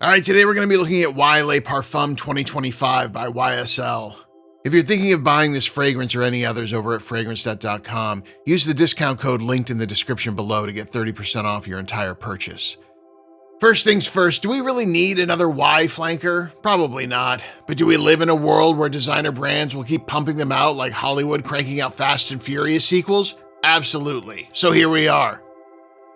All right, today we're going to be looking at Why Le Parfum 2025 by YSL. If you're thinking of buying this fragrance or any others over at fragrancenet.com, use the discount code linked in the description below to get 30% off your entire purchase. First things first, do we really need another Y flanker? Probably not. But do we live in a world where designer brands will keep pumping them out like Hollywood cranking out Fast and Furious sequels? Absolutely. So here we are.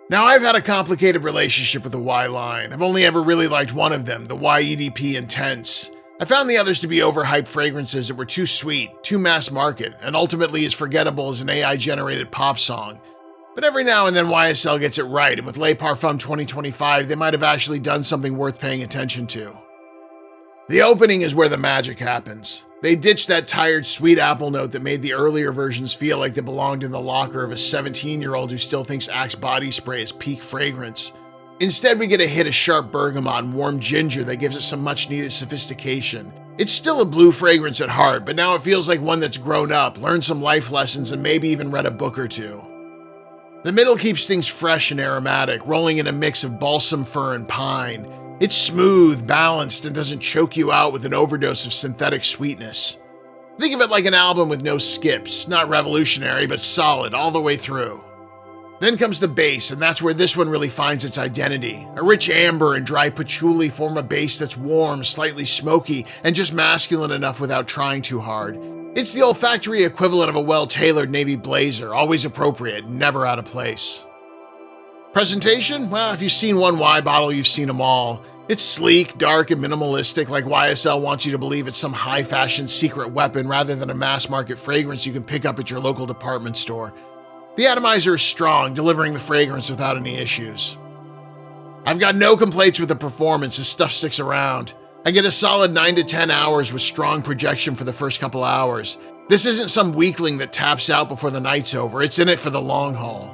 Now, I've had a complicated relationship with the Y line. I've only ever really liked one of them, the Y EDP Intense. I found the others to be overhyped fragrances that were too sweet, too mass market, and ultimately as forgettable as an AI-generated pop song. But every now and then YSL gets it right, and with Le Parfum 2025, they might have actually done something worth paying attention to. The opening is where the magic happens. They ditched that tired sweet apple note that made the earlier versions feel like they belonged in the locker of a 17-year-old who still thinks Axe body spray is peak fragrance. Instead, we get a hit of sharp bergamot and warm ginger that gives it some much-needed sophistication. It's still a blue fragrance at heart, but now it feels like one that's grown up, learned some life lessons, and maybe even read a book or two. The middle keeps things fresh and aromatic, rolling in a mix of balsam fir and pine. It's smooth, balanced, and doesn't choke you out with an overdose of synthetic sweetness. Think of it like an album with no skips, not revolutionary, but solid all the way through. Then comes the base, and that's where this one really finds its identity. A rich amber and dry patchouli form a base that's warm, slightly smoky, and just masculine enough without trying too hard. It's the olfactory equivalent of a well-tailored navy blazer, always appropriate, never out of place. Presentation? Well, if you've seen one Y bottle, you've seen them all. It's sleek, dark, and minimalistic, like YSL wants you to believe it's some high-fashion secret weapon rather than a mass-market fragrance you can pick up at your local department store. The atomizer is strong, delivering the fragrance without any issues. I've got no complaints with the performance, this stuff sticks around. I get a solid 9 to 10 hours with strong projection for the first couple hours. This isn't some weakling that taps out before the night's over, it's in it for the long haul.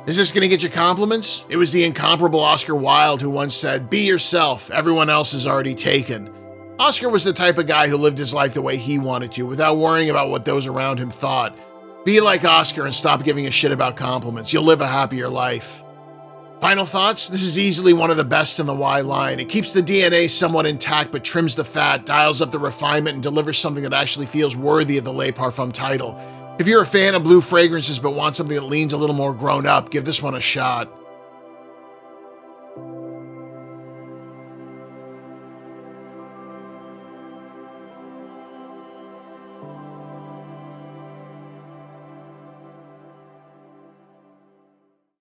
Is this gonna get you compliments? It was the incomparable Oscar Wilde who once said, "Be yourself, everyone else is already taken." Oscar was the type of guy who lived his life the way he wanted to, without worrying about what those around him thought. Be like Oscar and stop giving a shit about compliments. You'll live a happier life. Final thoughts? This is easily one of the best in the Y line. It keeps the DNA somewhat intact but trims the fat, dials up the refinement, and delivers something that actually feels worthy of the Le Parfum title. If you're a fan of blue fragrances but want something that leans a little more grown up, give this one a shot.